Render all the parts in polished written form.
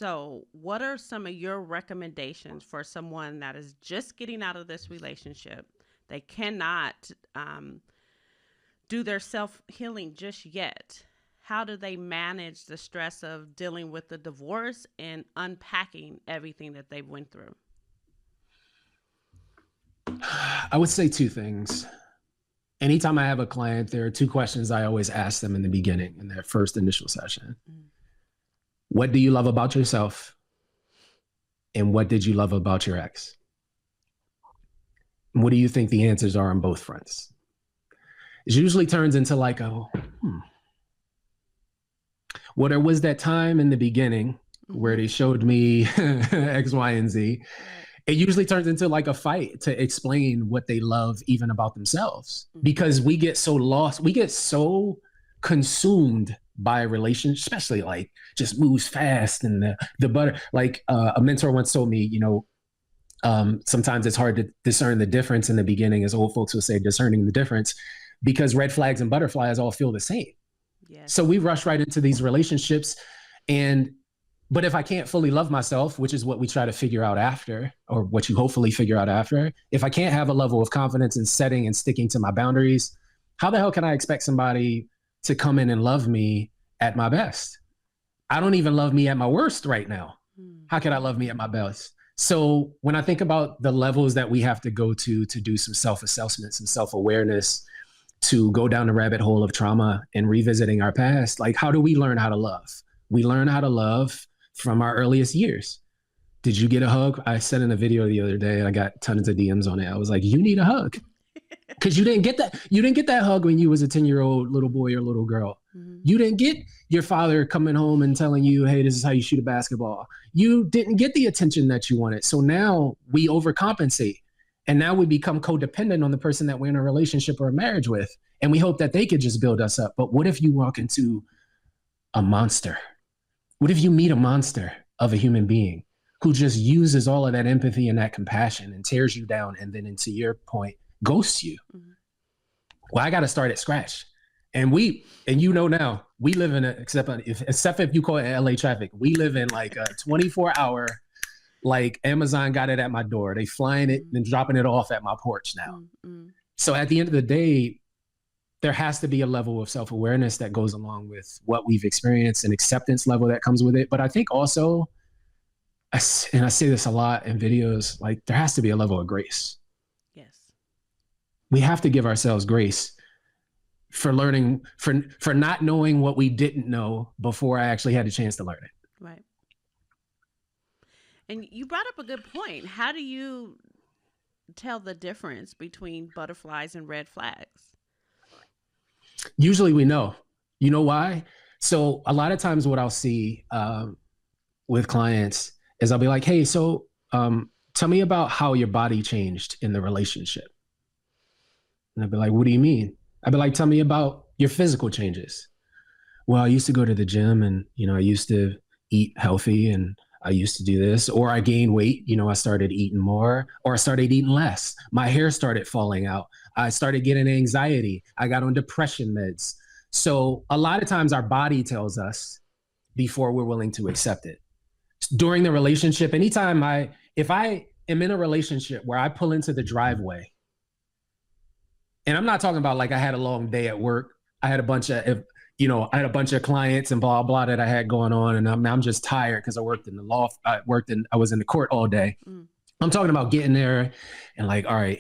So, what are some of your recommendations for someone that is just getting out of this relationship? They cannot do their self healing just yet. How do they manage the stress of dealing with the divorce and unpacking everything that they went through? I would say two things. Anytime I have a client, there are two questions I always ask them in the beginning, in their first initial session. Mm. What do you love about yourself? And what did you love about your ex? And what do you think the answers are on both fronts? It usually turns into like well, there was that time in the beginning where they showed me X, Y, and Z. It usually turns into like a fight to explain what they love even about themselves, because we get so lost, we get so consumed by a relationship, especially like just moves fast and the butter. Like a mentor once told me, sometimes it's hard to discern the difference in the beginning, as old folks would say, discerning the difference, because red flags and butterflies all feel the same. Yes. So we rush right into these relationships, but if I can't fully love myself, which is what we try to figure out after, or what you hopefully figure out after, if I can't have a level of confidence in setting and sticking to my boundaries, how the hell can I expect somebody to come in and love me at my best? I don't even love me at my worst right now. How can I love me at my best? So when I think about the levels that we have to go to do some self-assessment, some self-awareness, to go down the rabbit hole of trauma and revisiting our past, like, how do we learn how to love? We learn how to love from our earliest years. Did you get a hug? I said in a video the other day, and I got tons of DMs on it. I was like, you need a hug. Because you didn't get that hug when you was a 10-year-old little boy or little girl. You didn't get your father coming home and telling you, hey, this is how you shoot a basketball. You didn't get the attention that you wanted. So now we overcompensate. And now we become codependent on the person that we're in a relationship or a marriage with. And we hope that they could just build us up. But what if you walk into a monster? What if you meet a monster of a human being who just uses all of that empathy and that compassion and tears you down, and then, to your point, ghosts you? Well, I got to start at scratch. And now we live in except if you call it LA traffic, we live in like a 24-hour, like Amazon got it at my door. They flying it and dropping it off at my porch now. So at the end of the day, there has to be a level of self-awareness that goes along with what we've experienced, and acceptance level that comes with it. But I think also, and I say this a lot in videos, like, there has to be a level of grace. Yes. We have to give ourselves grace for learning, for not knowing what we didn't know before I actually had a chance to learn it. Right. And you brought up a good point. How do you tell the difference between butterflies and red flags? Usually we know. You know why? So a lot of times what I'll see with clients is I'll be like, hey, so tell me about how your body changed in the relationship. And I'll be like, what do you mean? I'd be like, tell me about your physical changes. Well, I used to go to the gym, and, I used to eat healthy, and I used to do this, or I gained weight. I started eating more, or I started eating less. My hair started falling out. I started getting anxiety. I got on depression meds. So a lot of times our body tells us before we're willing to accept it. During the relationship, if I am in a relationship where I pull into the driveway, and I'm not talking about like I had a long day at work, I had a bunch of clients and blah, blah, that I had going on. And I'm just tired because I worked in the law. I was in the court all day. I'm talking about getting there and like, all right,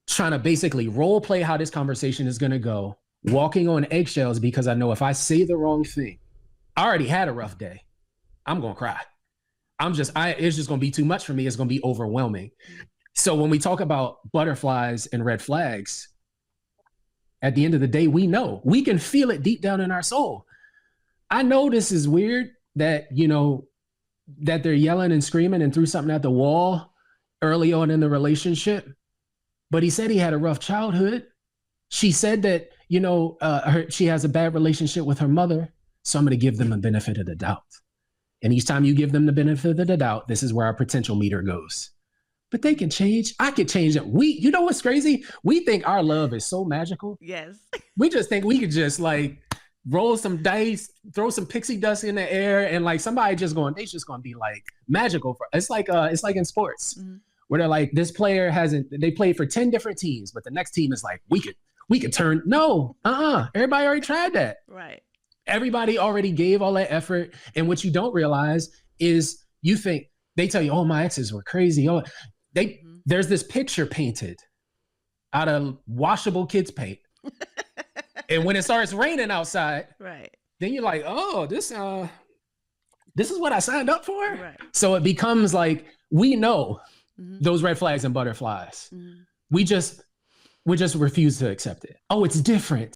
trying to basically role play how this conversation is going to go, walking on eggshells, because I know if I say the wrong thing, I already had a rough day, I'm going to cry. It's just going to be too much for me. It's going to be overwhelming. So when we talk about butterflies and red flags, at the end of the day, we know, we can feel it deep down in our soul. I know this is weird that, that they're yelling and screaming and threw something at the wall early on in the relationship, but he said he had a rough childhood. She said that, she has a bad relationship with her mother. So I'm going to give them a benefit of the doubt. And each time you give them the benefit of the doubt, this is where our potential meter goes. But they can change. I could change it. You know what's crazy? We think our love is so magical. Yes. We just think we could just like roll some dice, throw some pixie dust in the air, and like somebody just going, they just gonna be like magical for it's like in sports where they're like, this player they played for 10 different teams, but the next team is like, we could turn. No, everybody already tried that. Right. Everybody already gave all that effort. And what you don't realize is you think they tell you, oh, my exes were crazy. Oh, there's this picture painted out of washable kids paint. And when it starts raining outside, right, then you're like, oh, this is what I signed up for. Right. So it becomes like, we know those red flags and butterflies. We just refuse to accept it. Oh, it's different.